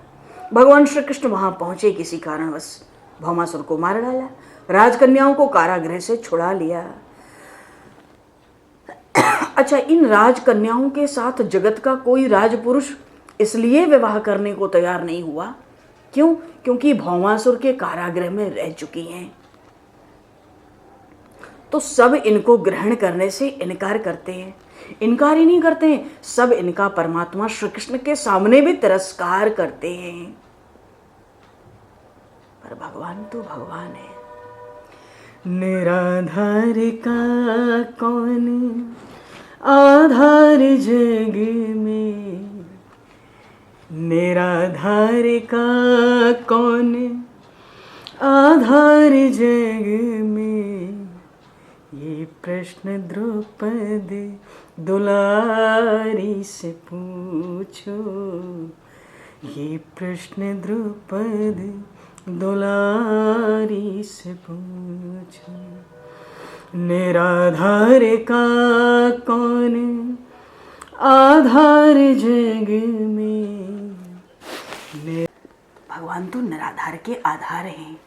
भगवान श्री कृष्ण वहां पहुंचे, किसी कारणवश भौमासुर को मार डाला, राजकन्याओं को कारागृह से छुड़ा लिया। अच्छा, इन राजकन्याओं के साथ जगत का कोई राजपुरुष इसलिए विवाह करने को तैयार नहीं हुआ, क्यों? क्योंकि भौमासुर के कारागृह में रह चुकी हैं, तो सब इनको ग्रहण करने से इनकार करते हैं। इनकार ही नहीं करते हैं, सब इनका परमात्मा श्री कृष्ण के सामने भी तिरस्कार करते हैं। पर भगवान तो भगवान है। निराधार का कौन आधार जग में, निराधार का कौन आधार जग में, ये प्रश्न द्रौपदी दुलारी से पूछो, ये प्रश्न द्रौपदी दुलारी से पूछो। निराधार का कौन आधार जग में। भगवान तो निराधार के आधार हैं।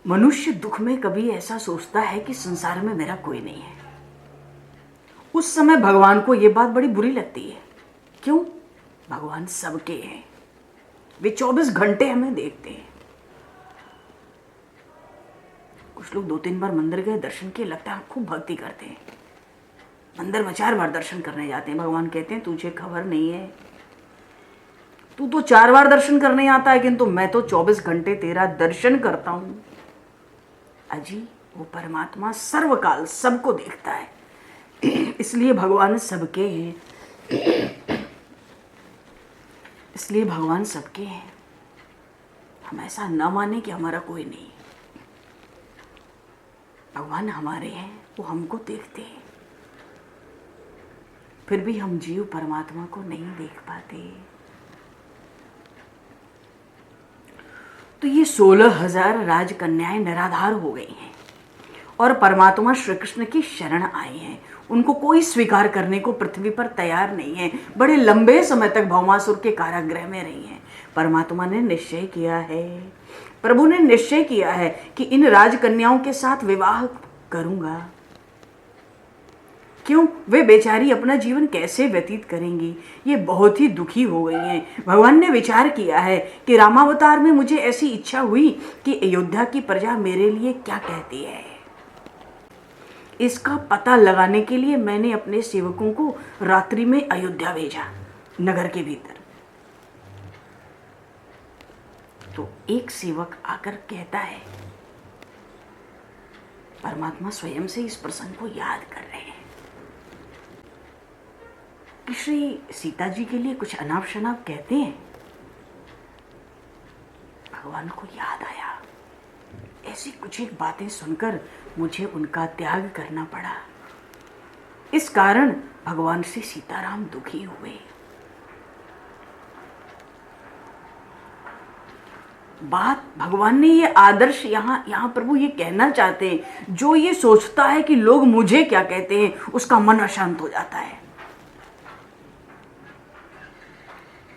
मनुष्य दुख में कभी ऐसा सोचता है कि संसार में मेरा कोई नहीं है। उस समय भगवान को यह बात बड़ी बुरी लगती है। क्यों? भगवान सबके हैं, वे 24 घंटे हमें देखते हैं। कुछ लोग 2-3 बार मंदिर गए, दर्शन किए, लगता है खूब भक्ति करते हैं। मंदिर में 4 बार दर्शन करने जाते हैं। भगवान कहते हैं तुझे खबर नहीं है, तू तो 4 बार दर्शन करने आता है, किंतु मैं तो 24 घंटे तेरा दर्शन करता हूं। अजी, वो परमात्मा सर्वकाल सबको देखता है, इसलिए भगवान सबके हैं। इसलिए भगवान सबके हैं। हम ऐसा न माने कि हमारा कोई नहीं। भगवान हमारे हैं, वो हमको देखते हैं, फिर भी हम जीव परमात्मा को नहीं देख पाते। तो ये 16,000 राजकन्याएं निराधार हो गई हैं और परमात्मा श्री कृष्ण की शरण आई हैं। उनको कोई स्वीकार करने को पृथ्वी पर तैयार नहीं है। बड़े लंबे समय तक भौमासुर के कारागृह में रही हैं। परमात्मा ने निश्चय किया है, प्रभु ने निश्चय किया है कि इन राजकन्याओं के साथ विवाह करूंगा। क्यों? वे बेचारी अपना जीवन कैसे व्यतीत करेंगी? ये बहुत ही दुखी हो गई हैं। भगवान ने विचार किया है कि रामावतार में मुझे ऐसी इच्छा हुई कि अयोध्या की प्रजा मेरे लिए क्या कहती है, इसका पता लगाने के लिए मैंने अपने सेवकों को रात्रि में अयोध्या भेजा, नगर के भीतर। तो एक सेवक आकर कहता है, परमात्मा स्वयं से इस प्रसंग को याद कर रहे हैं कि श्री सीता जी के लिए कुछ अनाप शनाप कहते हैं। भगवान को याद आया, ऐसी कुछ एक बातें सुनकर मुझे उनका त्याग करना पड़ा। इस कारण भगवान से सीताराम दुखी हुए। बात भगवान ने ये आदर्श यहाँ प्रभु ये कहना चाहते हैं, जो ये सोचता है कि लोग मुझे क्या कहते हैं, उसका मन अशांत हो जाता है।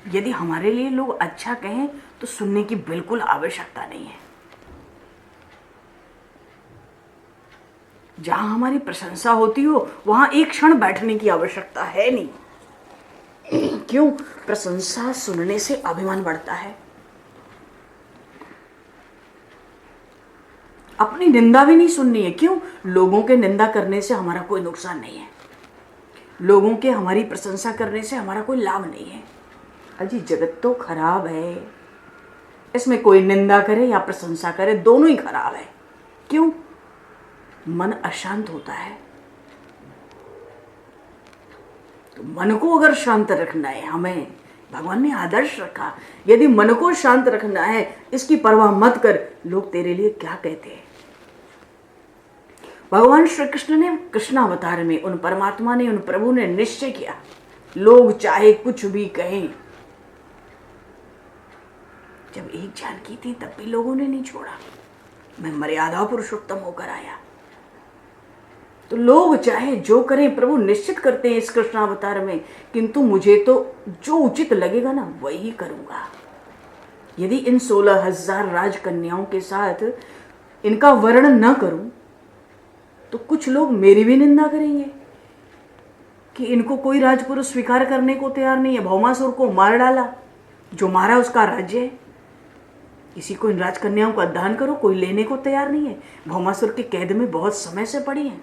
यदि हमारे लिए लोग अच्छा कहें तो सुनने की बिल्कुल आवश्यकता नहीं है। जहां हमारी प्रशंसा होती हो वहां एक क्षण बैठने की आवश्यकता है नहीं। क्यों? प्रशंसा सुनने से अभिमान बढ़ता है। अपनी निंदा भी नहीं सुननी है। क्यों? लोगों के निंदा करने से हमारा कोई नुकसान नहीं है, लोगों के हमारी प्रशंसा करने से हमारा कोई लाभ नहीं है। अजी, जगत तो खराब है, इसमें कोई निंदा करे या प्रशंसा करे, दोनों ही खराब है। क्यों? मन अशांत होता है। तो मन को अगर शांत रखना है, हमें भगवान ने आदर्श रखा, यदि मन को शांत रखना है, इसकी परवाह मत कर लोग तेरे लिए क्या कहते हैं। भगवान श्री कृष्ण ने कृष्णावतार में, उन परमात्मा ने, उन प्रभु ने निश्चय किया, लोग चाहे कुछ भी कहें। जब एक जानकी थी तब भी लोगों ने नहीं छोड़ा, मैं मर्यादा पुरुषोत्तम होकर आया। तो लोग चाहे जो करें, प्रभु निश्चित करते हैं इस कृष्णावतार में, किंतु मुझे तो जो उचित लगेगा ना वही करूंगा। यदि इन 16,000 राजकन्याओं के साथ इनका वर्णन न करूं तो कुछ लोग मेरी भी निंदा करेंगे कि इनको कोई राजपुरुष स्वीकार करने को तैयार नहीं है। भौमासुर को मार डाला, जो मारा उसका राज्य है। किसी को इन राजकन्याओं का दान करो, कोई लेने को तैयार नहीं है। भौमासुर के कैद में बहुत समय से पड़ी हैं।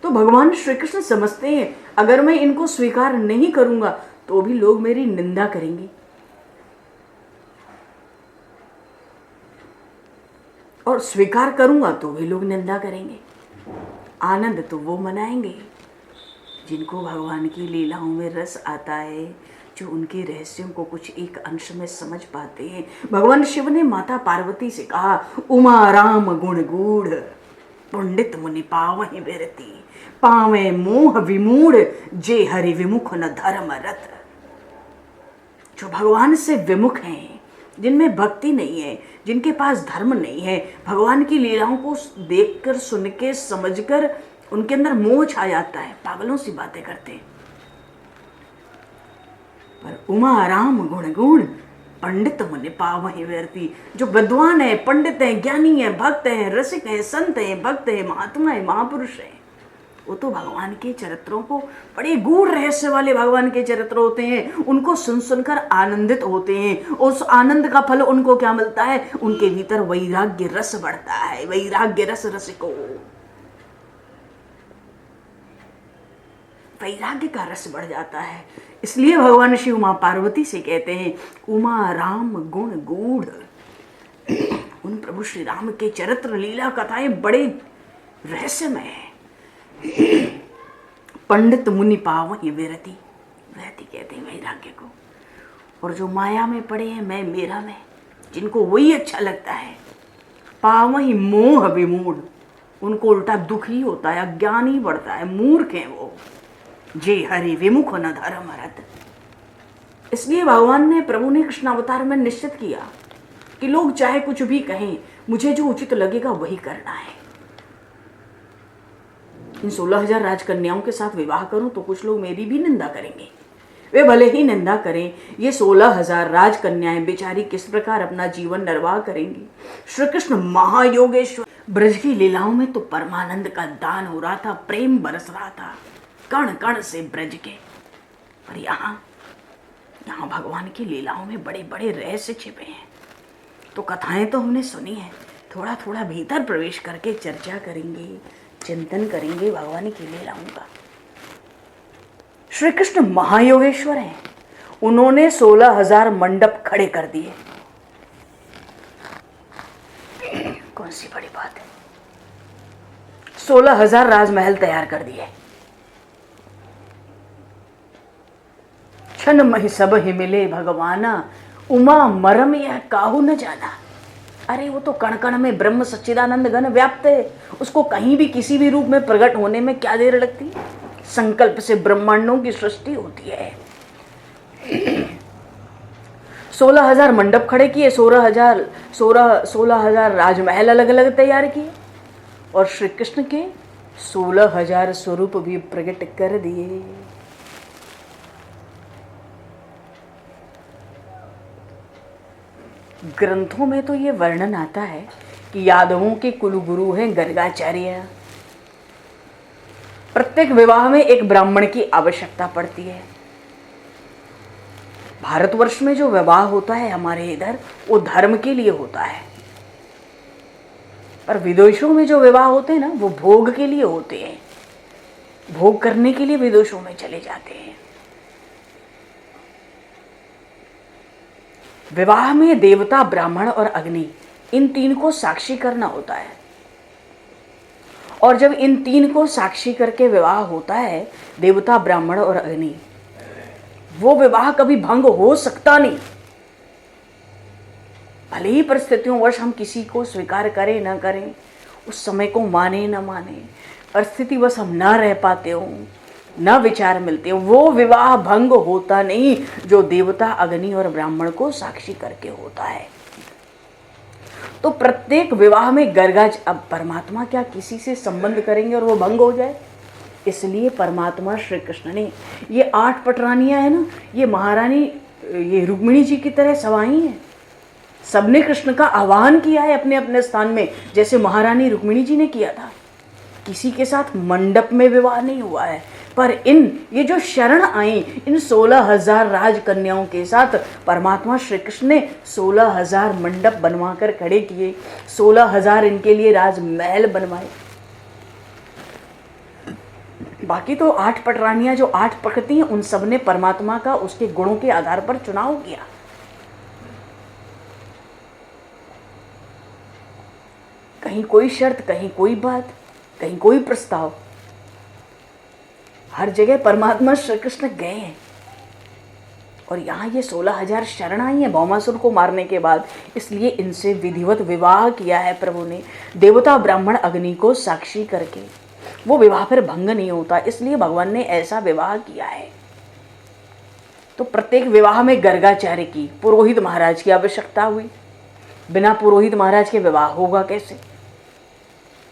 तो भगवान श्री कृष्ण समझते हैं अगर मैं इनको स्वीकार नहीं करूंगा तो भी लोग मेरी निंदा करेंगे, और स्वीकार करूंगा तो भी लोग निंदा करेंगे। आनंद तो वो मनाएंगे जिनको भगवान की लीलाओं में रस आता है, जो उनके रहस्यों को कुछ एक अंश में समझ पाते हैं। भगवान शिव ने माता पार्वती से कहा, उमा राम गुण गूढ़ पंडित मुनि पावहि बिरती, पावे मोह विमूढ़ जे हरि विमुख न धर्म रथ। जो भगवान से विमुख हैं, जिनमें भक्ति नहीं है, जिनके पास धर्म नहीं है, भगवान की लीलाओं को देखकर सुन के समझकर उनके अंदर मोह छा जाता है, पागलों सी बातें करते हैं। पर उमा राम गुण गुण पंडित मुनि पावहि बिरती, जो विद्वान है, पंडित है, ज्ञानी है, भक्त है, रसिक है, संत है, भक्त है, महात्मा है, महापुरुष है, वो तो भगवान के चरित्रों को, बड़े गूढ़ रहस्य वाले भगवान के चरित्र होते हैं, उनको सुन सुनकर आनंदित होते हैं। उस आनंद का फल उनको क्या मिलता है? उनके भीतर वैराग्य रस बढ़ता है। वैराग्य रस रसिको, वैराग्य का रस बढ़ जाता है। इसलिए भगवान शिव मां पार्वती से कहते हैं, उमा राम गुण गूढ़। उन प्रभु श्री राम के चरित्र लीला कथाएं बड़े रहस्यमय है। पंडित मुनि पावहि विरति, विरति कहते हैं वैराग्य को। और जो माया में पड़े हैं, मैं मेरा में, जिनको वही अच्छा लगता है, पावहि मोह विमूढ़, उनको उल्टा दुख ही होता है, अज्ञान ही बढ़ता है, मूर्ख हैं वो। जे हरि विमुख न धर्म रथ। इसलिए भगवान ने, प्रभु ने कृष्णावतार में निश्चित किया कि लोग चाहे कुछ भी कहें, मुझे जो उचित लगेगा वही करना है। इन 16,000 राजकन्याओं के साथ विवाह करूं तो कुछ लोग मेरी भी निंदा करेंगे। वे भले ही निंदा करें, ये 16,000 राजकन्याएं बेचारी किस प्रकार अपना जीवन निर्वाह करेंगी। श्री कृष्ण महायोगेश्वर, ब्रज की लीलाओं में तो परमानंद का दान हो रहा था, प्रेम बरस रहा था कण कण से ब्रज के। पर यहाँ भगवान की लीलाओं में बड़े बड़े रहस्य छिपे हैं। तो कथाएं तो हमने सुनी है, थोड़ा थोड़ा भीतर प्रवेश करके चर्चा करेंगे, चिंतन करेंगे भगवान की लीलाओं का। श्री कृष्ण महायोगेश्वर हैं, उन्होंने 16,000 मंडप खड़े कर दिए। कौन सी बड़ी बात है? 16,000 राजमहल तैयार कर दिए। क्षण महि सब ही मिले भगवाना, उमा मरम यह काहू न जाना। अरे वो तो कण कण में ब्रह्म सच्चिदानंद घन व्याप्त है, उसको कहीं भी किसी भी रूप में प्रकट होने में क्या देर लगती है? संकल्प से ब्रह्मांडों की सृष्टि होती है। 16,000 मंडप खड़े किए, 16,000 राजमहल अलग अलग तैयार किए, और श्री कृष्ण के 16,000 स्वरूप भी प्रकट कर दिए। ग्रंथों में तो ये वर्णन आता है कि यादवों के कुलगुरु हैं गर्गाचार्य। प्रत्येक विवाह में एक ब्राह्मण की आवश्यकता पड़ती है। भारतवर्ष में जो विवाह होता है हमारे इधर, वो धर्म के लिए होता है, पर विदेशों में जो विवाह होते हैं ना, वो भोग के लिए होते हैं। भोग करने के लिए विदेशों में चले जाते हैं। विवाह में देवता, ब्राह्मण और अग्नि, इन तीन को साक्षी करना होता है। और जब इन तीन को साक्षी करके विवाह होता है, देवता, ब्राह्मण और अग्नि, वो विवाह कभी भंग हो सकता नहीं। भले ही परिस्थितियों वश हम किसी को स्वीकार करें न करें, उस समय को माने न माने, परिस्थिति वश हम ना रह पाते हो, न विचार मिलते, वो विवाह भंग होता नहीं जो देवता, अग्नि और ब्राह्मण को साक्षी करके होता है। तो प्रत्येक विवाह में गर्गाज, अब परमात्मा क्या किसी से संबंध करेंगे और वो भंग हो जाए? इसलिए परमात्मा श्री कृष्ण ने ये 8 पटरानियां है ना, ये महारानी, ये रुक्मिणी जी की तरह सवाई हैं। सबने कृष्ण का आह्वान किया है अपने अपने स्थान में, जैसे महारानी रुक्मिणी जी ने किया था। किसी के साथ मंडप में विवाह नहीं हुआ है, पर ये जो शरण आई, इन 16,000 राजकन्याओं के साथ परमात्मा श्री कृष्ण ने 16,000 मंडप बनवा कर खड़े किए, 16,000 इनके लिए राजमहल बनवाए। बाकी तो 8 पटरानियां जो 8 प्रकृति हैं, उन सब ने परमात्मा का उसके गुणों के आधार पर चुनाव किया। कहीं कोई शर्त, कहीं कोई बात, कहीं कोई प्रस्ताव, हर जगह परमात्मा श्री कृष्ण गए हैं। और यहाँ ये 16,000 शरण आई हैं भौमासुर को मारने के बाद, इसलिए इनसे विधिवत विवाह किया है प्रभु ने, देवता ब्राह्मण अग्नि को साक्षी करके। वो विवाह फिर भंग नहीं होता, इसलिए भगवान ने ऐसा विवाह किया है। तो प्रत्येक विवाह में गर्गाचार्य की, पुरोहित महाराज की आवश्यकता हुई। बिना पुरोहित महाराज के विवाह होगा कैसे?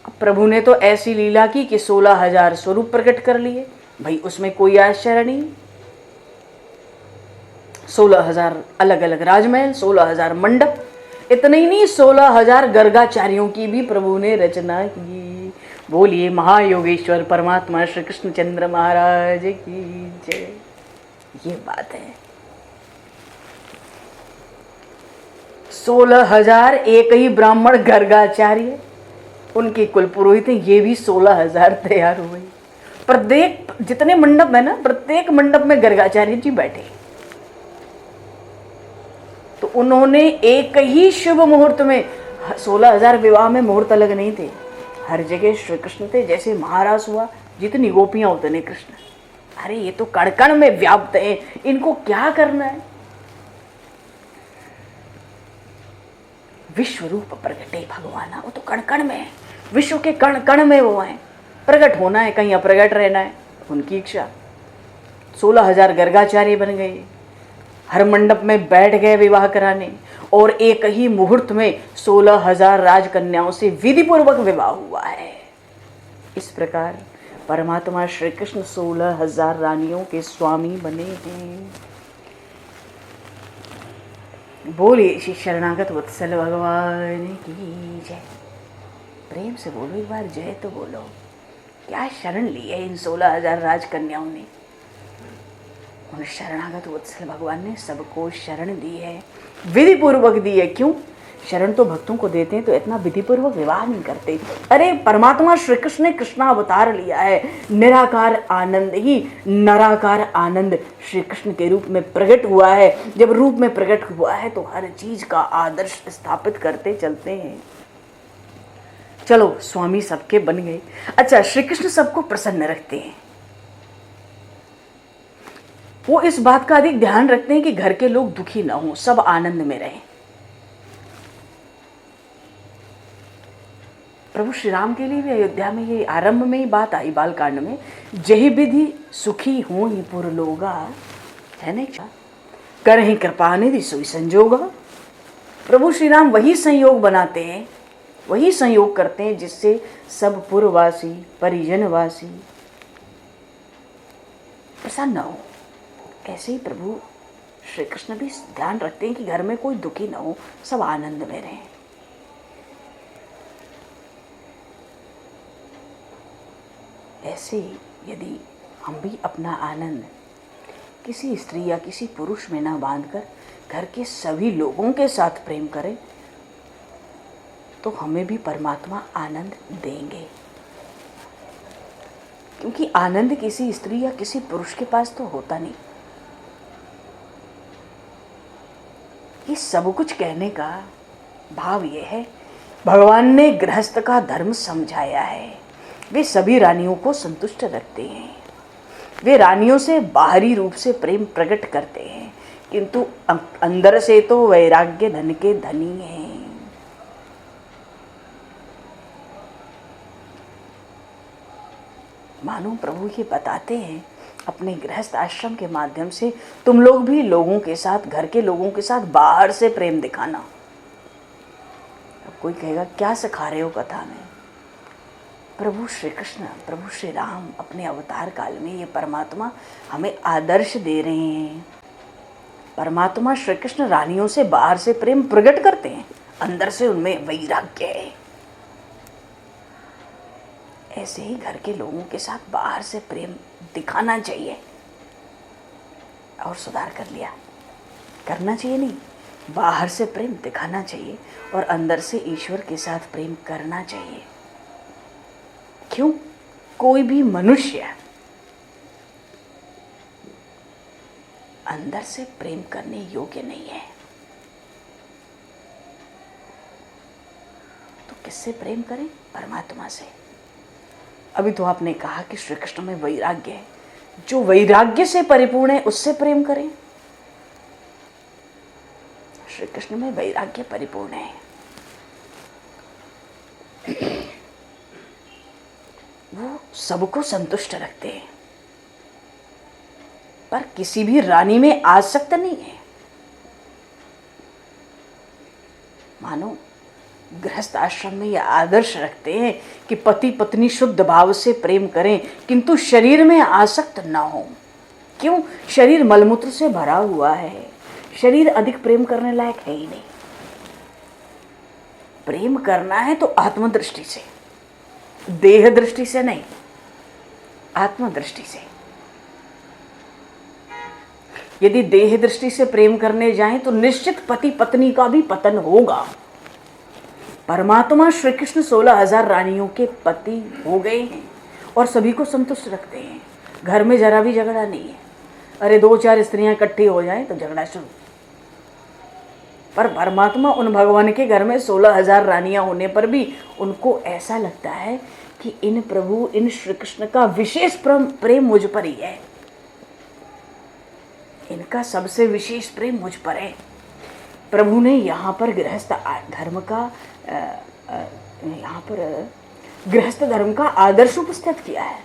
अब प्रभु ने तो ऐसी लीला की कि 16,000 स्वरूप प्रकट कर लिए, भाई उसमें कोई आश्चर्य नहीं। 16,000 अलग अलग राजमहल, 16,000 मंडप, इतने ही नहीं 16,000 गर्गाचार्यों की भी प्रभु ने रचना की। बोलिए महायोगेश्वर परमात्मा श्री कृष्णचंद्र महाराज की जय। ये बात है, 16,000 एक ही ब्राह्मण गर्गाचार्य, उनके कुल पुरोहित, ये भी 16,000 तैयार हुए। प्रत्येक जितने मंडप है ना, प्रत्येक मंडप में गर्गाचार्य जी बैठे। तो उन्होंने एक ही शुभ मुहूर्त में, 16,000 विवाह में मुहूर्त अलग नहीं थे, हर जगह श्री कृष्ण थे। जैसे महाराज हुआ, जितनी गोपियां उतने कृष्ण। अरे ये तो कण कण में व्याप्त है, इनको क्या करना है? विश्व रूप प्रगटे भगवान, वो तो कण कण में है, विश्व के कण कण में वो है। प्रकट होना है, कहीं अप्रगट रहना है, उनकी इच्छा। 16,000 गर्गाचार्य बन गए, हर मंडप में बैठ गए विवाह कराने, और एक ही मुहूर्त में 16,000 राजकन्याओं से विधि पूर्वक विवाह हुआ है। इस प्रकार परमात्मा श्री कृष्ण 16,000 रानियों के स्वामी बने हैं। बोलिए श्री शरणागत वत्सल भगवान की जय। प्रेम से बोलो एक बार, जय तो बोलो। क्या शरण ली है इन 16,000 राजकन्याओं ने? उन शरणागत वत्सल भगवान ने सबको शरण दी है, विधि पूर्वक दी है। क्यों? शरण तो भक्तों को देते हैं तो इतना विधि पूर्वक विवाह नहीं करते। अरे परमात्मा श्री कृष्ण ने कृष्णा अवतार लिया है, निराकार आनंद ही नराकार आनंद श्री कृष्ण के रूप में प्रकट हुआ है। जब रूप में प्रकट हुआ है तो हर चीज का आदर्श स्थापित करते चलते हैं। चलो स्वामी सबके बन गए। अच्छा, श्री कृष्ण सबको प्रसन्न रखते हैं। वो इस बात का अधिक ध्यान रखते हैं कि घर के लोग दुखी ना हो, सब आनंद में रहें। प्रभु श्री राम के लिए भी अयोध्या में ये आरंभ में ही बात आई, बालकांड में, जही विधि सुखी हो ही पुर लोगा, है नहीं? करहि कृपा निधि सोई संजोगा। प्रभु श्री राम वही संयोग बनाते हैं, वही संयोग करते हैं जिससे सब पुरवासी परिजनवासी प्रसन्न हो। ऐसे ही प्रभु श्री कृष्ण भी ध्यान रखते हैं कि घर में कोई दुखी ना हो, सब आनंद में रहें। ऐसे यदि हम भी अपना आनंद किसी स्त्री या किसी पुरुष में ना बांधकर घर के सभी लोगों के साथ प्रेम करें तो हमें भी परमात्मा आनंद देंगे। क्योंकि आनंद किसी स्त्री या किसी पुरुष के पास तो होता नहीं। ये सब कुछ कहने का भाव ये है, भगवान ने गृहस्थ का धर्म समझाया है। वे सभी रानियों को संतुष्ट रखते हैं, वे रानियों से बाहरी रूप से प्रेम प्रकट करते हैं, किंतु अंदर से तो वैराग्य धन के धनी हैं। मानो प्रभु ये बताते हैं अपने गृहस्थ आश्रम के माध्यम से, तुम लोग भी लोगों के साथ, घर के लोगों के साथ बाहर से प्रेम दिखाना। अब कोई कहेगा क्या सिखा रहे हो कथा में? प्रभु श्री कृष्ण, प्रभु श्री राम अपने अवतार काल में ये परमात्मा हमें आदर्श दे रहे हैं। परमात्मा श्री कृष्ण रानियों से बाहर से प्रेम प्रकट करते हैं, अंदर से उनमें वैराग्य है। ऐसे ही घर के लोगों के साथ बाहर से प्रेम दिखाना चाहिए और सुधार कर लिया, करना चाहिए नहीं, बाहर से प्रेम दिखाना चाहिए और अंदर से ईश्वर के साथ प्रेम करना चाहिए। क्यों? कोई भी मनुष्य अंदर से प्रेम करने योग्य नहीं है, तो किससे प्रेम करें? परमात्मा से। अभी तो आपने कहा कि श्री कृष्ण में वैराग्य है, जो वैराग्य से परिपूर्ण है उससे प्रेम करें। श्री कृष्ण में वैराग्य परिपूर्ण है, वो सबको संतुष्ट रखते हैं, पर किसी भी रानी में आसक्त नहीं है। मानो गृहस्थ आश्रम में यह आदर्श रखते हैं कि पति पत्नी शुद्ध भाव से प्रेम करें, किंतु शरीर में आसक्त ना हो। क्यों? शरीर मलमूत्र से भरा हुआ है, शरीर अधिक प्रेम करने लायक है ही नहीं। प्रेम करना है तो आत्मदृष्टि से, देह दृष्टि से नहीं, आत्मदृष्टि से। यदि देह दृष्टि से प्रेम करने जाएं तो निश्चित पति पत्नी का भी पतन होगा। परमात्मा श्री कृष्ण 16,000 रानियों के पति हो गए हैं और सभी को संतुष्ट रखते हैं। घर में जरा भी झगड़ा नहीं है। अरे 2-4 स्त्रियां इकट्ठी हो जाएं तो झगड़ा शुरू। पर परमात्मा उन भगवान के घर में 16,000 रानियां होने पर भी उनको ऐसा लगता है कि इन प्रभु, इन श्री कृष्ण का विशेष प्रेम मुझ पर ही है, इनका सबसे विशेष प्रेम मुझ पर है। प्रभु ने यहाँ पर गृहस्थ धर्म का गृहस्थ धर्म का आदर्श उपस्थित किया है।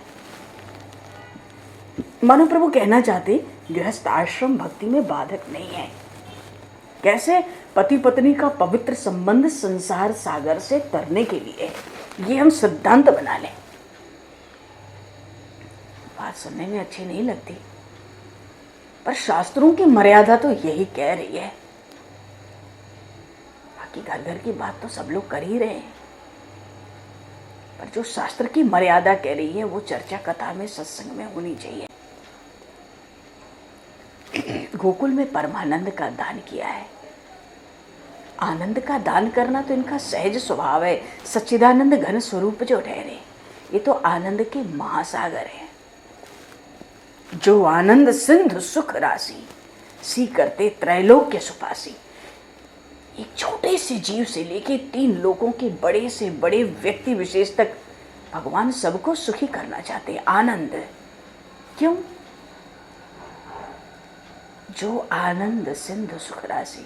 मानो प्रभु कहना चाहते गृहस्थ आश्रम भक्ति में बाधक नहीं है। कैसे? पति पत्नी का पवित्र संबंध संसार सागर से तरने के लिए ये हम सिद्धांत बना लें। बात सुनने में अच्छी नहीं लगती, पर शास्त्रों की मर्यादा तो यही कह रही है। बाकी घर घर की बात तो सब लोग कर ही रहे हैं, पर जो शास्त्र की मर्यादा कह रही है वो चर्चा कथा में, सत्संग में होनी चाहिए। गोकुल में परमानंद का दान किया है। आनंद का दान करना तो इनका सहज स्वभाव है। सच्चिदानंद घन स्वरूप जो ठहरे, ये तो आनंद के महासागर है। जो आनंद सिंधु सुख राशि, सी करते त्रैलोक्य सुपासी। एक छोटे से जीव से लेके 3 लोगों के बड़े से बड़े व्यक्ति विशेष तक भगवान सबको सुखी करना चाहते हैं। आनंद क्यों? जो आनंद सिंधु सुख राशि,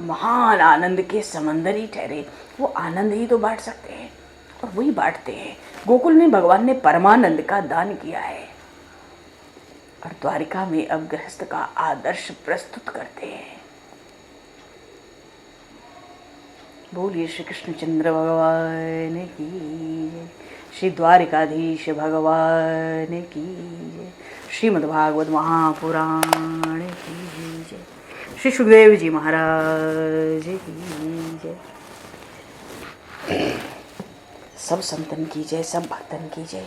महान आनंद के समंदर ही ठहरे, वो आनंद ही तो बांट सकते हैं और वही बांटते हैं। गोकुल में भगवान ने परमानंद का दान किया है और द्वारिका में अब गृहस्थ का आदर्श प्रस्तुत करते हैं। बोलिए श्री कृष्णचंद्र भगवान की जय, श्री द्वारिकाधीश भगवान की जय, श्रीमद्भागवत महापुराण की जय, श्री सुखदेव जी महाराज की जय। सब संतन की जय, सब भक्तन की जय।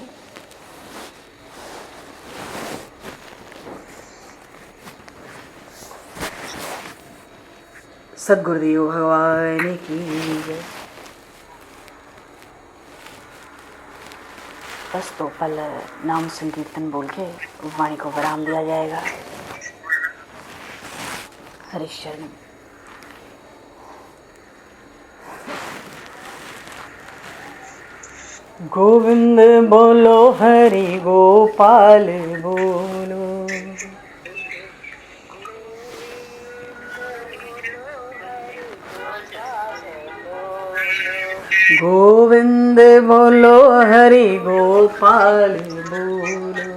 सद्गुरुदेव भगवान की जय। बस तो पल नाम संकीर्तन बोल के वाणी को विराम दिया जाएगा। हरि शरण। गोविंद बोलो, हरि गोपाल बोलो, गोविंद बोलो, हरि गोपाल बोलो।